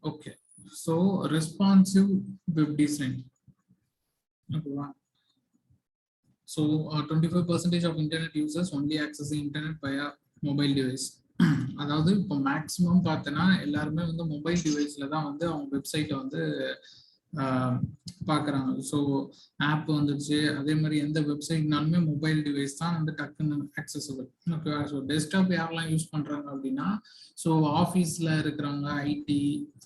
Okay, so responsive web design. Okay, wow. So 25% of internet users only access the internet via mobile device. அதாவது இப்போ maximum பார்த்தோன்னா எல்லாருமே வந்து mobile டிவைஸ்ல தான் வந்து அவங்க வெப்சைட்டை வந்து பார்க்குறாங்க. ஸோ ஆப் வந்துடுச்சு. அதே மாதிரி எந்த வெப்சைட்னாலுமே மொபைல் டிவைஸ் தான் வந்து டக்குன்னு ஆக்சசபிள். ஓகே, ஸோ டெஸ்க்டாப் யாரெல்லாம் யூஸ் பண்ணுறாங்க அப்படின்னா, ஸோ ஆஃபீஸில் இருக்கிறவங்க, ஐடி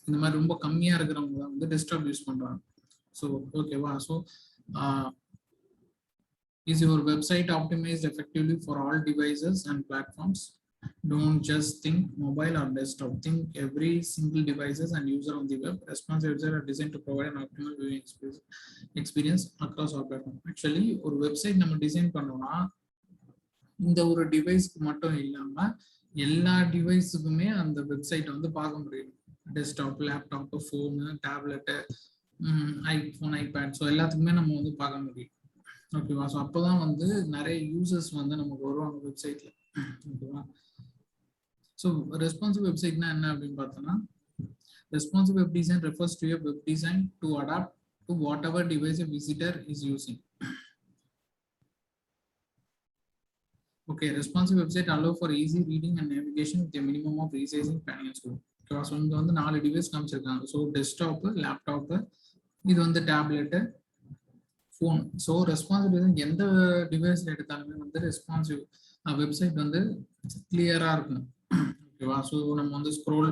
இந்த மாதிரி ரொம்ப கம்மியாக இருக்கிறவங்க தான் வந்து டெஸ்க்டாப் யூஸ் பண்ணுறாங்க. ஸோ ஓகேவா. So is your website optimized effectively for all devices and platforms? Don't just think mobile or desktop. Think every single devices and user on the web. Responsive websites are designed to provide an optimal viewing experience across all platforms. Actually, ஒரு website நம்ம design பண்ணோம்னா இந்த ஒரு டிவைஸ்க்கு மட்டும் இல்லாம எல்லா டிவைஸுக்குமே அந்த website வந்து பார்க்க முடியும். Desktop, laptop, phone, tablet, iPhone, iPad, so எல்லாத்துக்குமே நம்ம வந்து பார்க்க முடியும். ஓகேவா. ஸோ அப்போதான் வந்து நிறைய யூசர்ஸ் வந்து நமக்கு வருவாங்க வெப்சைட்ல. ஓகேவா. ஸோ ரெஸ்பான்சிவ் வெப்சைட்னா என்ன அப்படின்னு பார்த்தோம்னா, responsive web design refers to a web design to adapt to whatever device a visitor is using. Okay, responsive website allow for easy reading and navigation with a minimum of resizing, panning and scrolling. ஓகேவா. So இங்கே வந்து 4 device காமிச்சிருக்காங்க. So desktop, laptop, இது வந்து tablet, phone. So responsive design எந்த டிவைஸ்ல எடுத்தாலுமே வந்து responsive website வந்து கிளியரா இருக்கணும். ஓகேவா. ஸோ நம்ம வந்து ஸ்க்ரோல்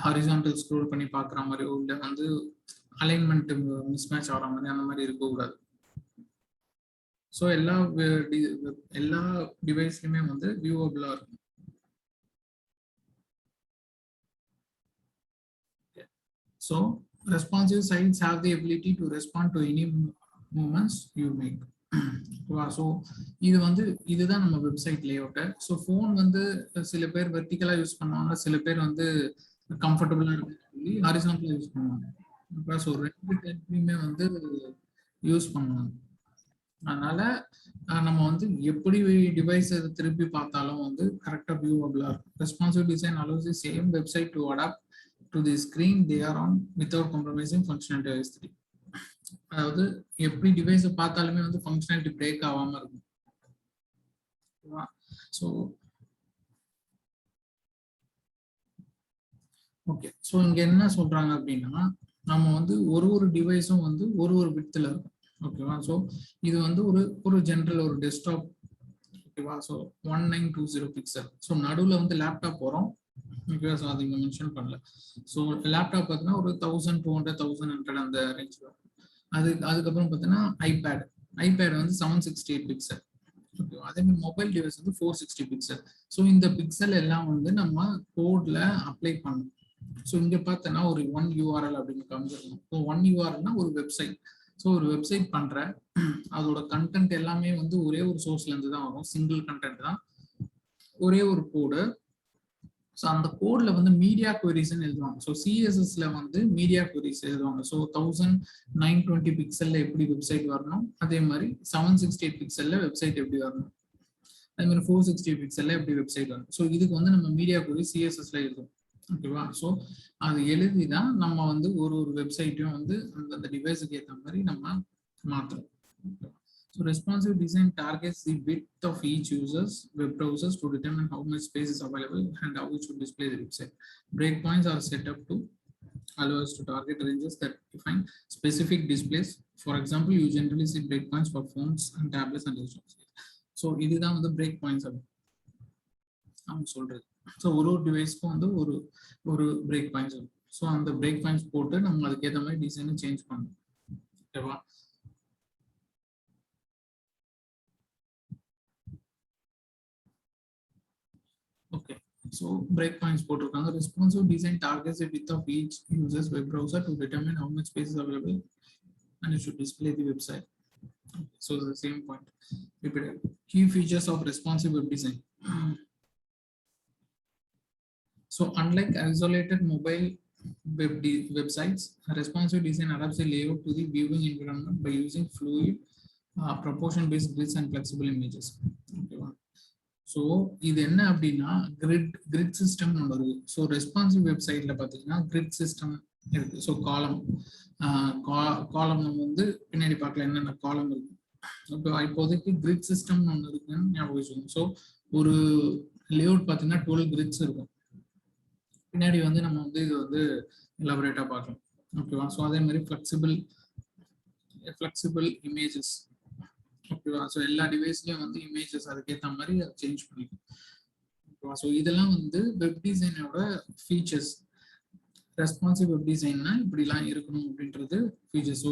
ஹாரிசான்டல் ஸ்க்ரோல் பண்ணி பார்க்குற மாதிரி, இல்லை வந்து அலைன்மெண்ட் மிஸ்மேட்ச் ஆகிற மாதிரி அந்த மாதிரி இருக்கக்கூடாது. ஸோ எல்லா டிவைஸ்லையுமே வந்து வியூவபிளா இருக்கும். So responsive sites have the ability to respond to any moments you make. ஓகேவா. ஸோ இது வந்து இதுதான் நம்ம வெப்சைட் லேஅவுட்டு. ஸோ ஃபோன் வந்து சில பேர் வெர்டிக்கலா யூஸ் பண்ணுவாங்க, சில பேர் வந்து கம்ஃபர்டபுளா சொல்லி ஹாரிசான்டலா யூஸ் பண்ணுவாங்க. ஓகே. ஸோ 2 டைப்லையுமே வந்து யூஸ் பண்ணுவாங்க. அதனால நம்ம வந்து எப்படி டிவைஸ் திருப்பி பார்த்தாலும் வந்து கரெக்டாக வியூவபிளா இருக்கும். Responsive design allows the same website to adapt to the screen they are on without compromising functionality of எஸ்3. அதாவது எப்படி டிவைஸை பார்த்தாலுமே வந்து ஃபங்க்ஷனாலிட்டி பிரேக் ஆகாம இருக்கும். So okay. ஸோ இங்க என்ன சொல்றாங்க அப்படின்னா, நம்ம வந்து ஒரு டிவைஸும் வந்து ஒரு விட்ல இருக்கும். ஓகேவா. ஸோ இது வந்து ஒரு ஜென்ரல் ஒரு டெஸ்க்டாப். ஓகேவா. So 1920 pixel. ஸோ நடுவில் வந்து லேப்டாப் வரும். ஓகேவா. ஸோ அது இங்கே மென்ஷன் பண்ணல. ஸோ லேப்டாப் பார்த்தீங்கன்னா ஒரு 1200, 1100 அந்த ரேஞ்ச் வரும். அதுக்கப்புறம் பார்த்தீங்கன்னா ஐபேட் வந்து 768 பிக்சல். ஓகேவா. அதே மாதிரி மொபைல் டிவைஸ் வந்து 460 பிக்சல். ஸோ இந்த பிக்சல் எல்லாம் வந்து நம்ம கோட்ல அப்ளை பண்ணணும். ஸோ இங்க பார்த்தோன்னா ஒரு 1 URL அப்படின்னு காமிச்சிருக்கோம். ஸோ 1 URLனா ஒரு வெப்சைட். ஸோ ஒரு வெப்சைட் பண்ற அதோட கண்டென்ட் எல்லாமே வந்து ஒரே ஒரு சோர்ஸ்ல இருந்து தான் வரும். சிங்கிள் கண்டென்ட் தான், ஒரே ஒரு கோடு. ஸோ அந்த கோட்ல வந்து மீடியா குவரிஸ்ன்னு எழுதுவாங்க. ஸோ சிஎஸ்எஸ்ல வந்து மீடியா குவரிஸ் எழுதுவாங்க. ஸோ 1920 பிக்சல்ல எப்படி வெப்சைட் வரணும், அதே மாதிரி 768 பிக்சல்ல வெப்சைட் எப்படி வரணும், அதே மாதிரி 460 பிக்சல்ல எப்படி வெப்சைட் வரணும். ஸோ இதுக்கு வந்து நம்ம மீடியா குவரி சிஎஸ்எஸ்ல எழுதுவோம். ஓகேவா. ஸோ அது எழுதி தான் நம்ம வந்து ஒரு வெப்சைட்டையும் வந்து அந்த டிவைஸுக்கு ஏற்ற மாதிரி நம்ம மாற்றுறோம். So responsive design targets the width of each user's web browsers to determine how much space is available and how it should display the website. Breakpoints are set up to allow us to target ranges that define specific displays. For example, you generally see breakpoints for phones and tablets and desktops. So இதுதான் வந்து breakpoints அவங்க சொல்றது. So ஒரு டிவைஸ்க்கும் வந்து ஒரு break points இருக்கும். So அந்த பிரேக் பாயிண்ட்ஸ் போட்டு நம்ம அதுக்கேற்ற மாதிரி டிசைனை சேஞ்ச் பண்ணணும். ஓகேவா. ஓகே. ஸோ பிரேக் பாயிண்ட்ஸ் போட்டிருக்காங்க. Responsive design targets the width of each users web browser to determine how much space is available and it should display the website. So the same point. Repeated. Key features of responsive web design. So unlike isolated mobile websites, responsive design adapts the layout to the viewing environment by using fluid, proportion-based grids and flexible images. Okay. So இது என்ன அப்படின்னா grid system வருது. So responsive வெப்சைட்ல பார்த்தீங்கன்னா grid system இருக்கு. So காலம் காலம் நம்ம வந்து பின்னாடி பார்க்கலாம் என்னென்ன காலம் இருக்கு. இப்போதைக்கு கிரிட் சிஸ்டம்னு ஒன்று இருக்குன்னு ஞாபகம் வச்சுக்கோங்க. ஸோ ஒரு லேஅவுட் பார்த்தீங்கன்னா 12 கிரிட்ஸ் இருக்கும். பின்னாடி வந்து நம்ம வந்து இது வந்து எலாபரேட்டா பார்க்கலாம். ஓகேவா? ஸோ அதே மாதிரி ஃபிளெக்சிபிள் இமேஜஸ். ஓகேவா? ஸோ எல்லா டிவைஸ்லயும் வந்து இமேஜஸ் அதுக்கேற்ற மாதிரி அதை சேஞ்ச் பண்ணிக்கும். ஓகேவா? ஸோ இதெல்லாம் வந்து வெப் டிசைனோட ஃபீச்சர்ஸ். ரெஸ்பான்சிவ் வெப் டிசைன்னா இப்படிலாம் இருக்கணும் அப்படின்றது features. So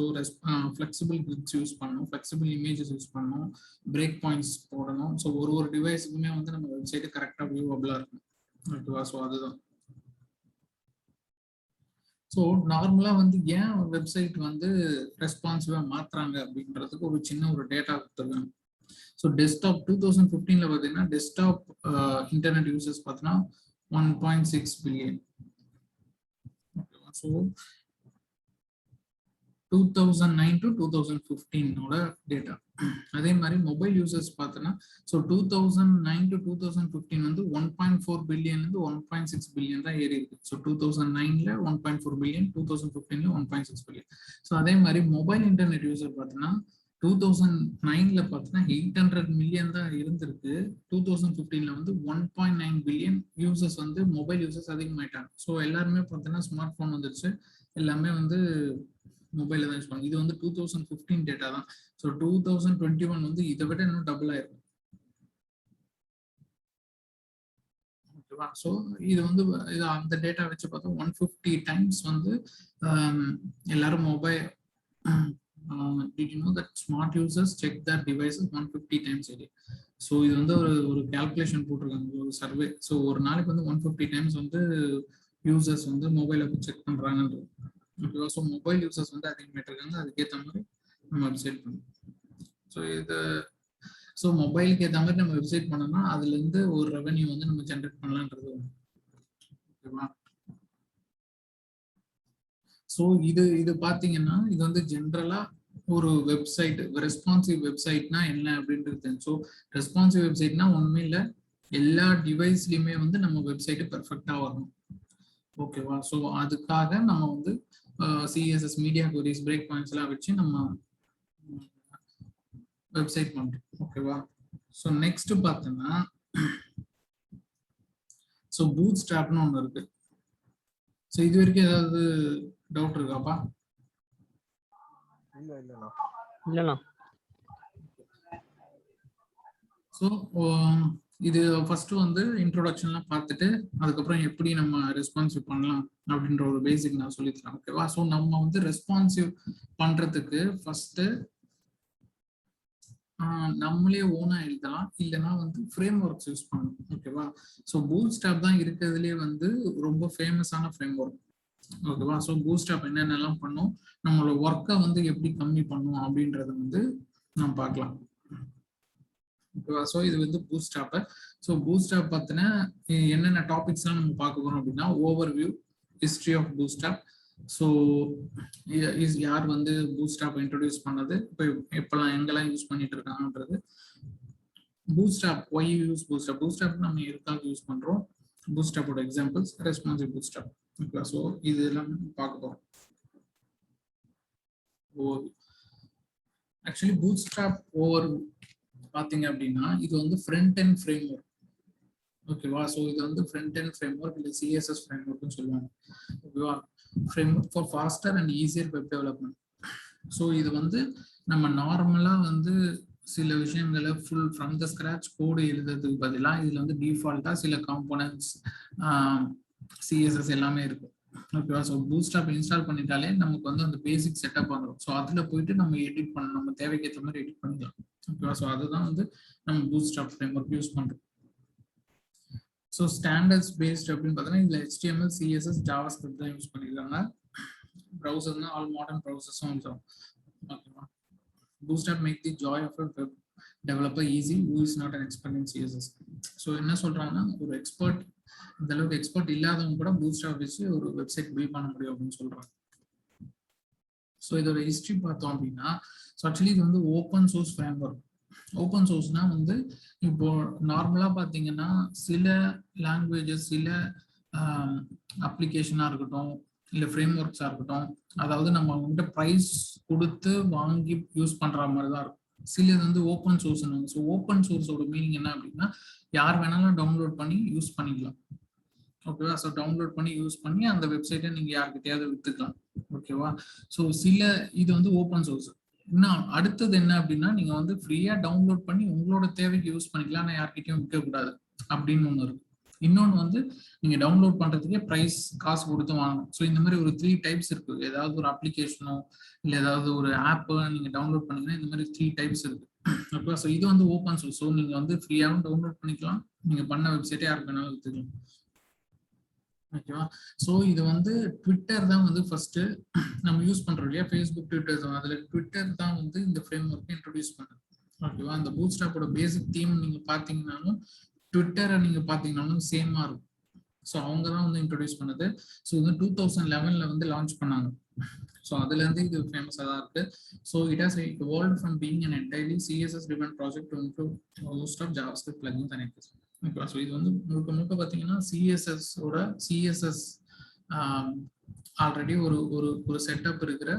flexible grids use பண்ணணும், ஃபிளெக்சிபிள் இமேஜஸ் யூஸ் பண்ணணும், பிரேக் பாயிண்ட்ஸ் போடணும். ஸோ ஒரு டிவைஸுக்குமே வந்து நம்ம வெப்சைட்டு கரெக்டாக வியூவபிளாக இருக்கும். ஓகேவா? ஸோ அதுதான். ஸோ நார்மலாக வந்து ஏன் வெப்சைட் வந்து ரெஸ்பான்சிவாக மாற்றுறாங்க அப்படின்றதுக்கு ஒரு சின்ன ஒரு டேட்டா கொடுத்துருக்காங்க. ஸோ டெஸ்க்டாப் 2015 பார்த்தீங்கன்னா டெஸ்க்டாப் இன்டர்நெட் யூசர்ஸ் பார்த்தீங்கன்னா 1.6 பில்லியன். So 2009 to 2015 data. அதே மாதிரி மொபைல் யூசர்ஸ் பார்த்தோன்னா ஸோ 2009 to 2015 வந்து 1.4 பில்லியன்லேருந்து 1.6 பில்லியன் தான் ஏறி இருக்கு. ஸோ 2009ல 1.4 பில்லியன், 2015ல 1.6 பில்லியன். ஸோ அதே மாதிரி மொபைல் இன்டர்நெட் யூசர் பார்த்தோன்னா 2009ல பார்த்தோன்னா 800 மில்லியன் தான் இருந்திருக்கு. 2015ல வந்து 1.9 பில்லியன் யூசர்ஸ் வந்து மொபைல் யூசர்ஸ் அதிகமாயிட்டாங்க. ஸோ எல்லாருமே பார்த்தோன்னா ஸ்மார்ட் ஃபோன் வந்துருச்சு, எல்லாமே வந்து மொபைல தான் யூஸ் பண்ணுவாங்க. இது வந்து 2015 டேட்டா தான். ஸோ 2021 வந்து இதை விட இன்னும் டபுள் ஆயிருக்கும். ஓகேவா? ஸோ இது வந்து இது அந்த டேட்டா வச்சு பார்த்தா 150 டைம்ஸ் வந்து எல்லாரும் mobile did you know that smart users check their devices 150 times a day? So இது வந்து ஒரு கால்குலேஷன் போட்டிருக்காங்க, ஒரு சர்வே. ஸோ ஒரு நாளைக்கு வந்து 150 டைம்ஸ் வந்து யூசர்ஸ் வந்து மொபைலை செக் பண்றாங்கன்றது. ஓகேவா? ஸோ மொபைல் யூசர்ஸ் வந்து அதிகமாகிட்டு இருக்காங்க, அதுக்கேற்ற மாதிரி நம்ம வெப்சைட் பண்ணணும். ஸோ மொபைலுக்கு ஏற்ற மாதிரி நம்ம வெப்சைட் பண்ணோம்னா அதுலேருந்து ஒரு ரெவென்யூ வந்து நம்ம ஜென்ரேட் பண்ணலான்றது. ஓகேவா? ஸோ இது பார்த்தீங்கன்னா இது வந்து ஜென்ரலா ஒரு வெப்சைட் ரெஸ்பான்சிவ் வெப்சைட்னா என்ன அப்படின்றது. ஸோ ரெஸ்பான்சிவ் வெப்சைட்னா ஒண்ணுமே இல்லை, எல்லா டிவைஸ்லயுமே வந்து நம்ம வெப்சைட் பெர்ஃபெக்டா வரணும். ஓகேவா? ஸோ அதுக்காக நம்ம வந்து CSS, media queries, break points எல்லாம் வச்சு நம்ம வெப்சைட் பண்றோம். ஓகேவா? ஸோ நெக்ஸ்ட் பார்த்தோம்னா ஸோ பூட் ஸ்ட்ராப்னு ஒன்று இருக்கு. ஸோ இது வரைக்கும் ஏதாவது டவுட் இருக்காப்பா? இல்லண்ணா. ஸோ இது ஃபர்ஸ்ட் வந்து இன்ட்ரோடக்ஷன்லாம் பார்த்துட்டு அதுக்கப்புறம் எப்படி நம்ம ரெஸ்பான்சிவ் பண்ணலாம் அப்படின்ற ஒரு பேசிக் நான் சொல்லித்தரேன். ஓகேவா? ஸோ நம்ம வந்து ரெஸ்பான்சிவ் பண்றதுக்கு ஃபர்ஸ்ட் நம்மளே ஓனா எழுதலாம், இல்லைன்னா வந்து ஃப்ரேம் ஒர்க்ஸ் யூஸ் பண்ணணும். ஓகேவா? ஸோ பூட் ஸ்ட்ராப் தான் இருக்கிறதுலே வந்து ரொம்ப ஃபேமஸான ஃப்ரேம் ஒர்க். ஓகேவா? ஸோ பூட் ஸ்ட்ராப் என்னென்னலாம் பண்ணும், நம்மளோட ஒர்க்கை வந்து எப்படி கம்மி பண்ணும் அப்படின்றத வந்து நம்ம பார்க்கலாம். ஓகேவா? ஸோ இது வந்து Bootstrap. So Bootstrap பார்த்தினா என்னென்ன டாபிக்ஸ்லாம் நம்ம பார்க்க போறோம் அப்படின்னா overview, history of Bootstrap. So யார் வந்து பூட் ஸ்ட்ராப் இன்ட்ரோடியூஸ் பண்ணது, இப்போ எப்பெல்லாம் எங்கெல்லாம் யூஸ் பண்ணிட்டு இருக்காங்கன்றது, Bootstrap, why use Bootstrap, Bootstrap நம்ம எதுக்காக யூஸ் பண்றோம், பூட் ஸ்ட்ராப்போட எக்ஸாம்பிள்ஸ், ரெஸ்பான்சிவ் பூட் ஸ்ட்ராப். ஓகேவா? ஸோ இது எல்லாம் பார்க்க போறோம். ஆக்சுவலி பூட் ஸ்ட்ராப் ஓவர் பார்த்தீங்க அப்படின்னா இது வந்து ஃப்ரண்ட் எண்ட் ஃப்ரேம் ஒர்க். ஓகேவா? ஸோ இது வந்து ஃப்ரண்ட் எண்ட் ஃப்ரேம் ஒர்க் இல்லை சிஎஸ்எஸ் ஃப்ரேம் ஒர்க்னு சொல்லுவாங்க. ஓகேவா? Frame work for pastor and easier web development. So இது வந்து நம்ம நார்மலா வந்து சில விஷயங்களை ஃபுல் ஃப்ரம் த ஸ்கிராச் கோடு எழுதுறதுக்கு பதிலாக இதுல வந்து டிஃபால்ட்டா சில காம்போனன்ட்ஸ், சிஎஸ்எஸ் எல்லாமே இருக்கும். ஓகேவா? ஸோ பூட் ஸ்ட்ராப் இன்ஸ்டால் பண்ணிட்டாலே நமக்கு வந்து அந்த பேசிக் செட்டப் வந்துடும். ஸோ அதில் போயிட்டு நம்ம எடிட் பண்ணணும், நம்ம தேவைக்கு ஏற்ற மாதிரி எடிட் பண்ணிக்கலாம். ஓகேவா? ஸோ அதுதான் வந்து நம்ம Bootstrap framework use பண்ணுறோம். ஸோ ஸ்டாண்டர்ட்ஸ் பேஸ்ட் அப்படின்னு பார்த்தீங்கன்னா இதில் HTML, CSS, JavaScript தான் யூஸ் பண்ணியிருக்காங்க. ப்ரௌசர்னா ஆல் மாடர்ன் ப்ரௌசர்ஸும் யூஸ் ஆகும். ஓகேவா? Bootstrap make the joy of a web developer easy who is not an expert in CSS. So என்ன சொல்றாங்கன்னா ஒரு எக்ஸ்பர்ட், இந்த அளவுக்கு எக்ஸ்பர்ட் இல்லாதவங்க கூட பூட் ஸ்ட்ராப் வச்சு ஒரு வெப்சைட் பில்ட் பண்ண முடியும் அப்படின்னு சொல்றாங்க. ஸோ இதோட ஹிஸ்ட்ரி பார்த்தோம் அப்படின்னா ஸோ ஆக்சுவலி இது வந்து ஓப்பன் சோர்ஸ் ஃப்ரேம் ஒர்க். ஓப்பன் சோர்ஸ்னா வந்து இப்போ நார்மலா பார்த்தீங்கன்னா சில லாங்குவேஜஸ், சில அப்ளிகேஷனா இருக்கட்டும், இல்லை ஃப்ரேம் ஒர்க்ஸாக இருக்கட்டும், அதாவது நம்ம வந்து ப்ரைஸ் கொடுத்து வாங்கி யூஸ் பண்ணுற மாதிரி தான் இருக்கும். சிலது வந்து ஓப்பன் சோர்ஸ்னு. ஸோ ஓப்பன் சோர்ஸோட மீனிங் என்ன அப்படின்னா, யார் வேணாலும் டவுன்லோட் பண்ணி யூஸ் பண்ணிக்கலாம். ஓகேவா? ஸோ டவுன்லோட் பண்ணி யூஸ் பண்ணி அந்த வெப்சைட்டை நீங்கள் யார்கிட்டயாவது விற்றுக்கலாம். ஓகேவா? ஸோ இது வந்து ஓப்பன் சோர்ஸ். இன்னும் அடுத்தது என்ன அப்படின்னா, நீங்கள் வந்து ஃப்ரீயாக டவுன்லோட் பண்ணி உங்களோட தேவைக்கு யூஸ் பண்ணிக்கலாம், ஆனால் யார்கிட்டையும் விற்கக்கூடாது அப்படின்னு ஒன்று இருக்கு. இன்னொன்று வந்து நீங்க டவுன்லோட் பண்றதுக்கே பிரைஸ் காசு கொடுத்து வாங்கணும். ஸோ இந்த மாதிரி ஒரு 3 டைப்ஸ் இருக்கு. ஏதாவது ஒரு அப்ளிகேஷனோ இல்லை ஏதாவது ஒரு ஆப்போ நீங்க டவுன்லோட் பண்ணீங்கன்னா இந்த மாதிரி 3 டைப்ஸ் இருக்கு. ஓகே, ஸோ இது வந்து ஓப்பன் சோர்ஸ். ஸோ நீங்க வந்து ஃப்ரீயாகவும் டவுன்லோட் பண்ணிக்கலாம், நீங்க பண்ண வெப்சைட்டே யாருக்கு வேணாலும் வித்துக்கலாம். ஓகேவா? ஸோ இது வந்து ட்விட்டர் தான் வந்து ஃபர்ஸ்ட் நம்ம யூஸ் பண்றோம் இல்லையா, ஃபேஸ்புக், ட்விட்டர் தான். அதுல ட்விட்டர் தான் வந்து இந்த ஃப்ரேம் ஒர்க்கை இன்ட்ரோடியூஸ் பண்ணுது. ஓகேவா? அந்த பூட்ஸ்ட்ராப்போட பேசிக் தீம் நீங்க பாத்தீங்கன்னாலும் ட்விட்டரை நீங்க பாத்தீங்கன்னாலும் சேமா இருக்கும். ஸோ அவங்க தான் வந்து இன்ட்ரோடியூஸ் பண்ணது. ஸோ இது 2011 வந்து லான்ச் பண்ணாங்க. ஸோ அதுலேருந்து இது ஃபேமஸாக தான் இருக்கு. So it has evolved from being an entirely CSS driven project to include a host of JavaScript plugins and extensions. Okay, so இது வந்து முழுக்க பார்த்தீங்கன்னா சிஎஸ்எஸ் ஆல்ரெடி ஒரு ஒரு ஒரு செட்டப் இருக்கிற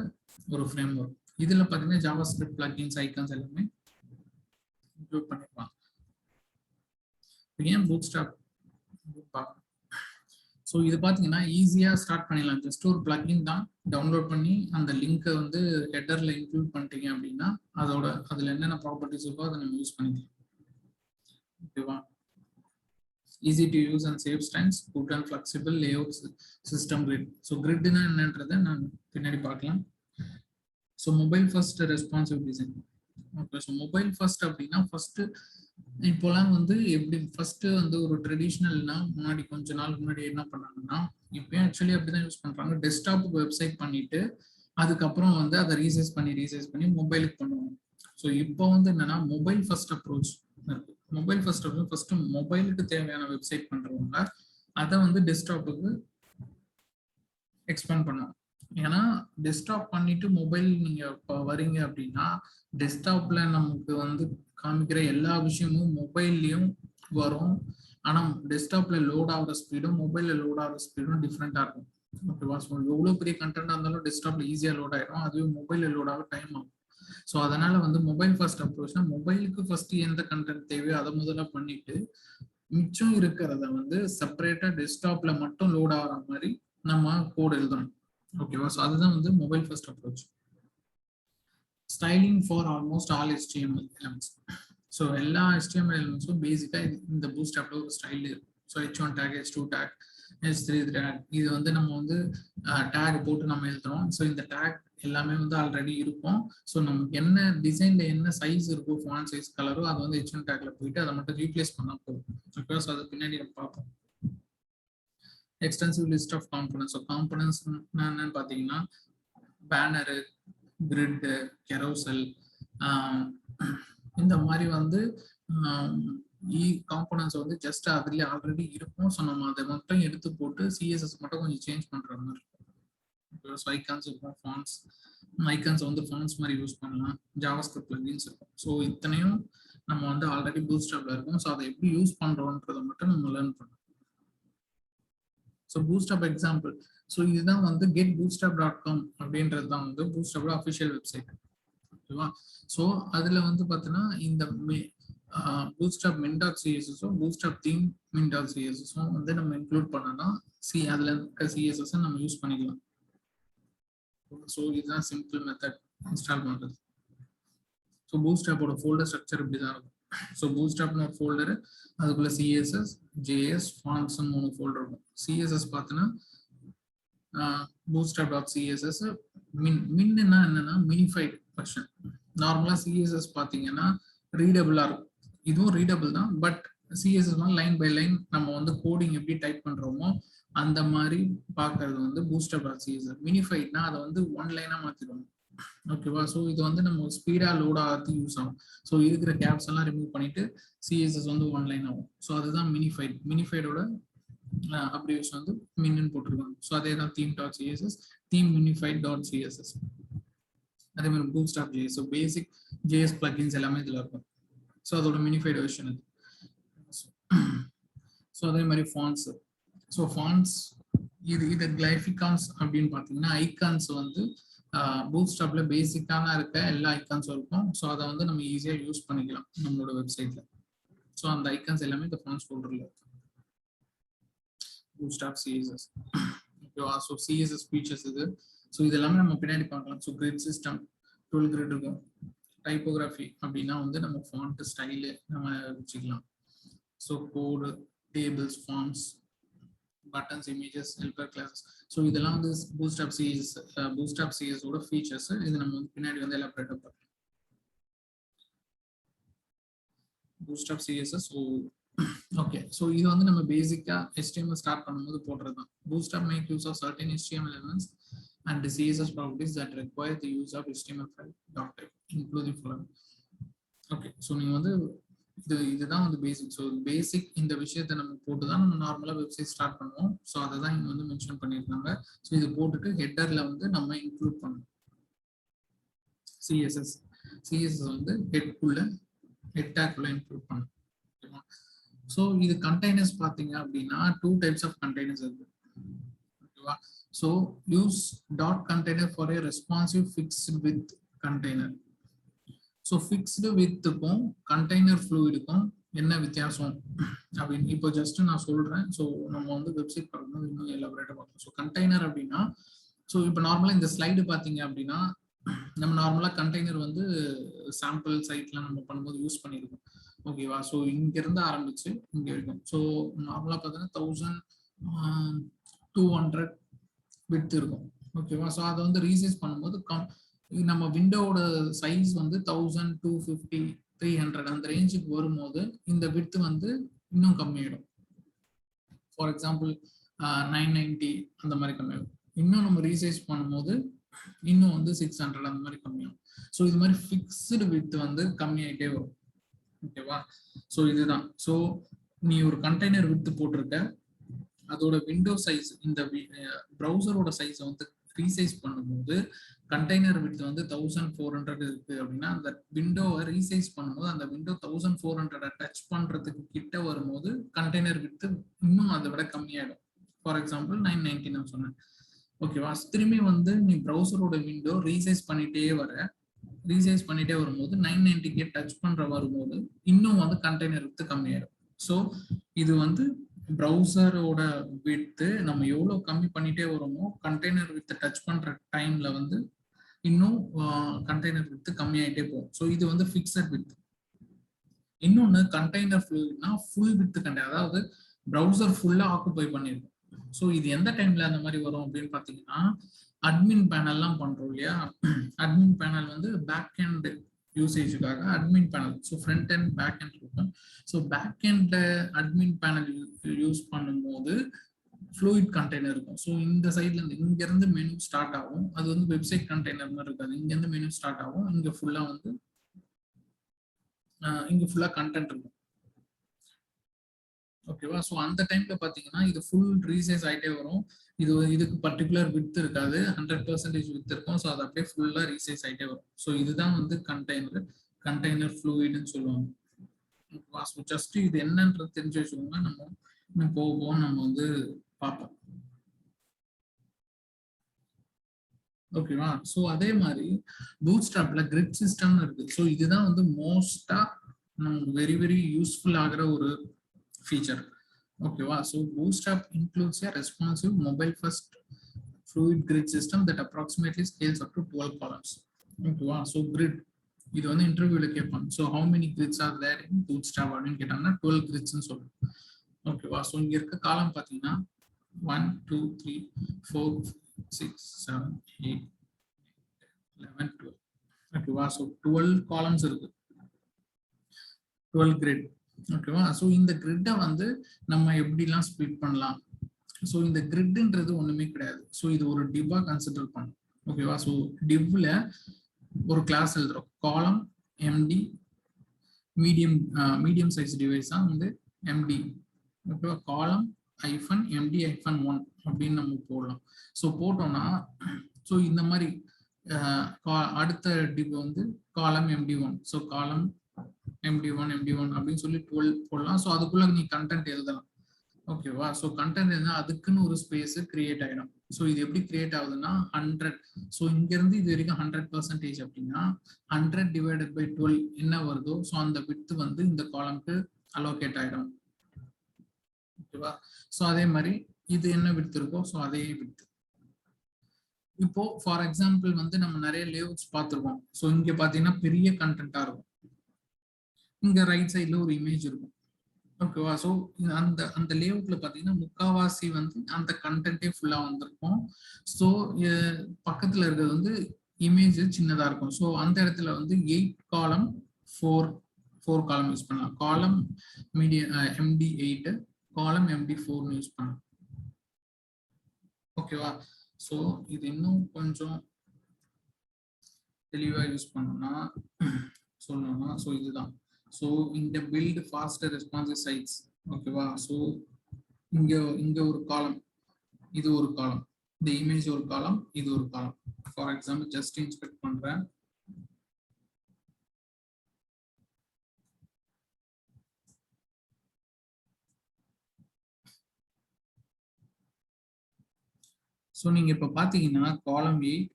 ஒரு ஃப்ரேம் ஒர்க். இதில் பார்த்தீங்கன்னா JavaScript plugins, ஐகான்ஸ் எல்லாமே இன்க்ளூட் பண்ணிருப்பாங்க. ஏன் பூட்ஸ்ட்ராப் பார்க்கணும்? ஸோ இது பார்த்தீங்கன்னா ஈஸியாக ஸ்டார்ட் பண்ணிடலாம். ஜஸ்ட் ஒரு பிளக்இன் தான், டவுன்லோட் பண்ணி அந்த லிங்க்கை வந்து ஹெட்டரில் இன்க்ளூட் பண்ணிட்டீங்க அப்படின்னா அதில் என்னென்ன ப்ராப்பர்ட்டிஸ் இருக்கோ அதை நம்ம யூஸ் பண்ணிக்கலாம். ஓகேவா? Easy to use and saves times, good and flexible layout system grid. So கிரிட்னா என்னன்றதை நான் பின்னாடி பார்க்கலாம். So mobile first responsive design. Okay, so mobile first அப்படின்னா ஃபர்ஸ்ட் இப்போலாம் வந்து எப்படி ஃபர்ஸ்ட் வந்து ஒரு ட்ரெடிஷ்னல்னா முன்னாடி கொஞ்ச நாள் முன்னாடி என்ன பண்ணாங்கன்னா, இப்பயும் ஆக்சுவலி அப்படிதான் யூஸ் பண்றாங்க. டெஸ்க்டாப்புக்கு வெப்சைட் பண்ணிட்டு அதுக்கப்புறம் வந்து அதை ரீசைஸ் பண்ணி மொபைலுக்கு பண்ணுவாங்க. ஸோ இப்போ வந்து என்னன்னா மொபைல் ஃபர்ஸ்ட் அப்ரோச் இருக்கு. மொபைல் ஃபர்ஸ்ட் அப்ரோச் ஃபர்ஸ்ட் மொபைலுக்கு தேவையான வெப்சைட் பண்றவங்க அதை வந்து டெஸ்க்டாப்புக்கு எக்ஸ்பேண்ட் பண்ணுவாங்க. ஏன்னா டெஸ்க்டாப் பண்ணிட்டு மொபைல் நீங்க வரீங்க அப்படின்னா டெஸ்க்டாப்ல நமக்கு வந்து காமிக்கிற எல்லா விஷயமும் மொபைல்லையும் வரும். ஆனா டெஸ்க்டாப்ல லோட் ஆகிற ஸ்பீடும் மொபைல்ல லோட் ஆகிற ஸ்பீடும் டிஃப்ரெண்டா இருக்கும். ஓகேவா? ஸோ எவ்வளவு பெரிய கண்டென்ட் இருந்தாலும் டெஸ்க்டாப்ல ஈஸியா லோட் ஆயிடும், அதுவே மொபைல்ல லோட் ஆக டைம் ஆகும். ஸோ அதனால வந்து மொபைல் ஃபர்ஸ்ட் அப்ரோச்னா மொபைலுக்கு ஃபர்ஸ்ட் எந்த கண்டென்ட் தேவையோ அதை முதல்ல பண்ணிட்டு மிச்சம் இருக்கிறத வந்து செப்பரேட்டா டெஸ்க்டாப்ல மட்டும் லோட் ஆகிற மாதிரி நம்ம கோட் எழுதணும். ஓகேவா? ஸோ அதுதான் வந்து mobile first approach. Styling for almost all HTML elements. So எல்லா HTML எலிமெண்ட்ஸும் பேசிக்காக இந்த பூட்ஸ்ட்ராப்ல ஒரு ஸ்டைல் இருக்கும். So H1 take, H2 take, H3 take, இது வந்து நம்ம வந்து டேக் போட்டு நம்ம எழுதுறோம். ஸோ இந்த டேக் எல்லாமே வந்து ஆல்ரெடி இருக்கும். ஸோ நமக்கு என்ன டிசைன்ல என்ன சைஸ் இருக்கோ, ஃபாண்ட் சைஸ், கலரோ, அதை வந்து H1 டேக்ல போயிட்டு அதை மட்டும் ரீப்ளேஸ் பண்ணா போதும். ஓகே, ஸோ அது பின்னாடி நம்ம பார்ப்போம். Extensive list of components. So components என்னன்னு பார்த்தீங்கன்னா பேனரு, கிரிட்டு, கெரோசல், இந்த மாதிரி வந்து காம்பனன்ட்ஸ் வந்து ஜஸ்ட் அதுலேயே ஆல்ரெடி இருக்கும். ஸோ நம்ம அதை மட்டும் எடுத்து போட்டு சிஎஸ்எஸ் மட்டும் கொஞ்சம் சேஞ்ச் பண்ற மாதிரி இருக்கும். ஸோ ஐகான்ஸ் இருக்கும், ஃபாண்ட்ஸ், ஐகான்ஸ் வந்து ஃபாண்ட்ஸ் மாதிரி யூஸ் பண்ணலாம், ஜாவாஸ்கிரிப்ட் பிளகின்ஸ் இருக்கும். ஸோ இத்தனையும் நம்ம வந்து ஆல்ரெடி பூட்ஸ்ட்ராப்ல இருக்கும். ஸோ அதை எப்படி யூஸ் பண்றோன்றதை மட்டும் நம்ம லேர்ன் பண்ணணும். So bootstrap example. ஸோ இதுதான் வந்து getbootstrap.com அப்படின்றது தான் வந்து பூட்ஸ்ட்ராப்போட அஃபிஷியல் வெப்சைட். ஓகேவா? ஸோ அதுல வந்து பார்த்தீங்கன்னா இந்த பூட்ஸ்ட்ராப் min.css-உம் பூட்ஸ்ட்ராப் தீம் min.css-உம் வந்து நம்ம இன்க்ளூட் பண்ணனா அதுல இருக்க சிஎஸ்எஸ் நம்ம யூஸ் பண்ணிக்கலாம். ஸோ இதுதான் சிம்பிள் மெத்தட் இன்ஸ்டால் பண்றது. ஸோ பூட்ஸ்ட்ராப்போட ஃபோல்டர் ஸ்ட்ரக்சர் இப்படிதான் இருக்கும். ஸோ பூட்ஸ்ட்ராப்னு ஒரு ஃபோல்டரு, அதுக்குள்ள CSS, JS, fonts 3 ஃபோல்டர் இருக்கும். CSS பார்த்தீங்கன்னா bootstrap.css, மின்னா என்னன்னா மினிஃபைட் வெர்ஷன். நார்மலா CSS பார்த்தீங்கன்னா ரீடபிளா இருக்கும். இதுவும் ரீடபிள் தான், but CSS line by line நம்ம வந்து கோடிங் எப்படி டைப் பண்றோமோ அந்த மாதிரி பார்க்கறது வந்து bootstrap.css. மினிஃபைட்னா அதை வந்து ஒன் லைனா மாத்திடுவோம். ஓகேவா? ஸோ இது வந்து நம்ம ஸ்பீடா லோட் ஆகிறது யூஸ் ஆகும். ஸோ இருக்கிற கேப்ஸ் எல்லாம் ரிமூவ் பண்ணிட்டு CSS வந்து ஒன் லைன் ஆகும். ஸோ அதுதான் மினிஃபைட். மினிஃபைடோட அப்ரிவேஷன் வந்து மின்னு போட்டிருக்காங்க. ஸோ அதே தான் theme.css, theme unified.css. அதே மாதிரி bootstrap JS. So basic JS plugins எல்லாமே இதுல இருக்கும். ஸோ அதோட மினிஃபைட் வெர்ஷன் இது. ஸோ அதே மாதிரி ஃபாண்ட்ஸ். ஸோ ஃபாண்ட்ஸ் இது கிளைஃபிகான்ஸ் அப்படின்னு பார்த்தீங்கன்னா ஐகான்ஸ் வந்து பூட்ஸ்ட்ராப்ல பேசிக்கான இருக்க எல்லா ஐகான்ஸும் இருக்கும். ஸோ அதை வந்து நம்ம ஈஸியாக யூஸ் பண்ணிக்கலாம் நம்மளோட வெப்சைட்ல. ஸோ அந்த ஐகான்ஸ் எல்லாமே இந்த ஃபான்ட்ஸ் ஃபோல்டர்ல இருக்கு. பூட்ஸ்ட்ராப் சிஎஸ்எஸ் ஓகேவா. ஸோ சிஎஸ்எஸ் ஃபீச்சர்ஸ் இது. ஸோ இது எல்லாமே நம்ம பின்னாடி பார்க்கலாம். ஸோ கிரிட் சிஸ்டம் 12 கிரிட் இருக்கும். டைப்போகிராஃபி அப்படின்னா வந்து நம்ம ஃபாண்ட் ஸ்டைலு நம்ம வச்சுக்கலாம். So code, tables, forms, buttons, images, helper classes. So இதெல்லாம் வந்து bootstrap CSS ஓட features. இது நம்ம வந்து பின்னாடி வந்து elaborate பண்ணலாம். bootstrap CSS. ஓகே, ஸோ இது வந்து நம்ம பேசிக்கா HTML ஸ்டார்ட் பண்ணும்போது போடுறதுதான். bootstrap make use of certain HTML elements and the CSS properties that require the use of HTML file .type including following. Okay, so நீங்க வந்து இதுதான் வந்து பேசிக். ஸோ பேசிக் இந்த விஷயத்தை நம்ம போட்டு தான் நம்ம நார்மலாக வெப்சைட் ஸ்டார்ட் பண்ணுவோம். ஸோ அதை தான் இங்கே வந்து மென்ஷன் பண்ணியிருக்காங்க. ஸோ இது போட்டுட்டு ஹெட்டரில் வந்து நம்ம இன்க்ளூட் பண்ணணும். சிஎஸ்எஸ் வந்து ஹெட் டேக்குள்ள இன்க்ளூட் பண்ணணும். ஓகேவா. ஸோ இது கண்டெய்னர்ஸ் பார்த்தீங்க அப்படின்னா 2 types ஆஃப் கண்டெய்னர்ஸ் இருக்கு. ஓகேவா. So use dot container for a responsive fixed width container. So fixed வித்துக்கும் கண்டெய்னர் ஃப்ளூயிடுக்கும் என்ன வித்தியாசம் அப்படின்னு இப்போ ஜஸ்ட் நான் சொல்றேன். ஸோ நம்ம வந்து வெப்சைட் பார்க்கும்போது இன்னும் எலாபரேட்டாக பார்க்கலாம். ஸோ கண்டெய்னர் அப்படின்னா, ஸோ இப்போ நார்மலாக இந்த ஸ்லைடு பார்த்தீங்க அப்படின்னா நம்ம நார்மலாக கண்டெய்னர் வந்து சாம்பிள் சைட்ல நம்ம பண்ணும்போது யூஸ் பண்ணியிருக்கோம். ஓகேவா. ஸோ இங்கிருந்து ஆரம்பிச்சு இங்க இருக்கும். ஸோ நார்மலாக பார்த்தீங்கன்னா 1200 வித் இருக்கும். ஓகேவா. ஸோ அதை வந்து ரீசைஸ் பண்ணும்போது நம்ம விண்டோவோட சைஸ் வந்து 1250, 300 அந்த ரேஞ்சுக்கு வரும்போது இந்த விட்த் வந்து இன்னும் கம்மியாயிடும். ஃபார் எக்ஸாம்பிள் 990 அந்த மாதிரி கம்மியாகும். இன்னும் நம்ம ரீசைஸ் பண்ணும்போது இன்னும் வந்து 600 அந்த மாதிரி கம்மியாகும். ஸோ இது மாதிரி ஃபிக்ஸ்டு விட்த் வந்து கம்மியாயிட்டே வரும். ஓகேவா. ஸோ இதுதான். ஸோ நீ ஒரு கண்டெய்னர் விட்த் போட்டிருக்க, அதோட விண்டோ சைஸ் இந்த ப்ரௌசரோட சைஸை வந்து ரீசைஸ் பண்ணும்போது கண்டெய்னர் விட்த் வந்து 1400 இருக்கு அப்படின்னா அந்த விண்டோவை ரீசைஸ் பண்ணும்போது அந்த விண்டோ 1400 டச் பண்றதுக்கு கிட்ட வரும்போது கண்டெய்னர் விட்த் இன்னும் அதை விட கம்மியாயிடும். ஃபார் எக்ஸாம்பிள் 990 நான் சொன்னேன். ஓகேவா. திரும்பி வந்து நீ ப்ரௌசரோட விண்டோ ரீசைஸ் பண்ணிட்டே வரும்போது 990 டச் பண்ற வரும்போது இன்னும் வந்து கண்டெய்னர் விட்த் கம்மியாயிடும். ஸோ இது வந்து ப்ரௌசரோட விட்த் நம்ம எவ்வளோ கம்மி பண்ணிட்டே வரோமோ கண்டெய்னர் வித் டச் பண்ற டைம்ல வந்து இன்னும் கண்டெய்னர் விட்த் கம்மியாயிட்டே போகும். ஸோ இது வந்து ஃபிக்ஸட் விட்த். இன்னொன்று கண்டெய்னர் ஃப்ளூயிட்னா ஃபுல் விட்த் கண்டெய்னர், அதாவது ப்ரௌசர் ஃபுல்லா ஆக்குபை பண்ணிருக்கும். ஸோ இது எந்த டைம்ல அந்த மாதிரி வரும் அப்படின்னு பார்த்தீங்கன்னா அட்மின் பேனல்லாம் பண்றோம் இல்லையா. அட்மின் பேனல் வந்து பேக் எண்ட் யூசேஜுக்காக admin panel. So front and back end இருக்கும். So back end admin panel use பண்ணும்போது ஃப்ளூயிட் கண்டெய்னர் இருக்கும். ஸோ இந்த சைட்ல இருந்து இங்க இருந்து மெனு ஸ்டார்ட் ஆகும். அது வந்து வெப்சைட் கண்டெய்னர் மாதிரி இருக்காது. இங்க இருந்து மெனு ஸ்டார்ட் ஆகும். இங்க ஃபுல்லா கண்டென்ட் இருக்கும். ஓகேவா. ஸோ அந்த டைம்ல பாத்தீங்கன்னா இது ஃபுல் ரீசைஸ் ஆகிட்டே வரும். இதுக்கு பர்டிகுலர் விட்த் இருக்காது, 100% விட்த் இருக்கும். ஸோ அது அப்படியே ஃபுல்லா ரீசைஸ் ஆகிட்டே வரும். ஸோ இதுதான் வந்து கண்டெய்னர் ஃப்ளூயிட்னு சொல்லுவாங்க. ஸோ ஜஸ்ட் இது என்னன்றது தெரிஞ்சு வச்சுக்கோங்க. நம்ம போக நம்ம வந்து பார்ப்போம். ஓகேவா. ஸோ அதே மாதிரி பூட்ஸ்ட்ராப்ல கிரிட் சிஸ்டம்னு இருக்கு. ஸோ இதுதான் வந்து மோஸ்டா நமக்கு வெரி வெரி யூஸ்ஃபுல் ஆகிற ஒரு ஃபீச்சர். ஓகேவா. So bootstrap includes a responsive mobile first fluid grid system that approximately scales up to 12 columns. ஓகேவா. ஸோ கிரிட் இது வந்து இன்டர்வியூல கேட்பாங்க. So how many grids are there in bootstrap அப்படின்னு கேட்டாங்கன்னா 12 gridsன்னு சொல்லுவோம். ஓகேவா. ஸோ இங்க இருக்க காலம் பார்த்தீங்கன்னா 1 2 3 4 6 7 8 11 12. ஓகேவா. ஸோ 12 காலம்ஸ் இருக்கு, 12 கிரிட். ஓகேவா. ஸோ இந்த கிரிட்டை வந்து நம்ம எப்படிலாம் ஸ்ப்ளிட் பண்ணலாம். ஸோ இந்த கிரிட்ன்றது ஒண்ணுமே கிடையாது. ஸோ இது ஒரு டிவ்வா கன்சிடர் பண்ணும். ஓகேவா. ஸோ டிவ்ல ஒரு கிளாஸ் எழுதுறோம், காலம் எம்டி மீடியம் சைஸ் டிவைஸ் தான் வந்து எம்டி. ஓகேவா. காலம் ஐஃபன் எம்டி ஐஃபன் 1 அப்படின்னு நம்ம போடலாம். ஸோ போட்டோம்னா ஸோ இந்த மாதிரி அடுத்த டிவ் வந்து காலம் MD1. ஸோ காலம் MD1 அப்படின்னு சொல்லி 12 போடலாம். ஸோ அதுக்குள்ள நீ கண்டென்ட் எழுதலாம். ஓகேவா. ஸோ கண்டென்ட் இருந்தால் அதுக்குன்னு ஒரு ஸ்பேஸ் கிரியேட் ஆகிடும். ஸோ இது எப்படி கிரியேட் ஆகுதுன்னா 100. ஸோ இங்கேருந்து இது வரைக்கும் 100% அப்படின்னா 100 டிவைடட் பை 12 என்ன வருதோ ஸோ அந்த விட்த் வந்து இந்த காலம்க்கு அலோகேட் ஆகிடும். ஓகேவா. ஸோ அதே மாதிரி இது என்ன விட்த் இருக்கோ ஸோ அதே விட்த். இப்போ ஃபார் எக்ஸாம்பிள் வந்து நம்ம நிறைய லேஅவுட்ஸ் பார்த்துருக்கோம். ஸோ இங்கே பார்த்தீங்கன்னா பெரிய கண்டென்ட்டாக இருக்கும், இங்க ரைட் சைட்ல ஒரு இமேஜ் இருக்கும். ஓகேவா. ஸோ அந்த அந்த லேஅவுட்ல பார்த்தீங்கன்னா முக்காவாசி வந்து அந்த கண்டென்ட்டே ஃபுல்லா வந்திருக்கும். ஸோ பக்கத்துல இருக்கிறது வந்து இமேஜ் சின்னதா இருக்கும். ஸோ அந்த இடத்துல வந்து 8 காலம் 4 காலம் யூஸ் பண்ணலாம். காலம் மீடியம் MD8, காலம் MD4 யூஸ் பண்ணலாம். ஓகேவா. ஸோ இது இன்னும் கொஞ்சம் தெளிவா யூஸ் பண்ணணும்னா சொல்லணும்னா ஸோ இதுதான். ஸோ இந்த பில்ட் ஃபாஸ்டர் ரெஸ்பான்சிவ் சைட்ஸ். ஓகேவா. ஸோ இங்க ஒரு காலம், இது ஒரு காலம், இந்த இமேஜ் ஒரு காலம், இது ஒரு காலம். ஃபார் எக்ஸாம்பிள் ஜஸ்ட் இன்ஸ்பெக்ட் பண்றேன். ஸோ நீங்க இப்ப பாத்தீங்கன்னா காலம் 8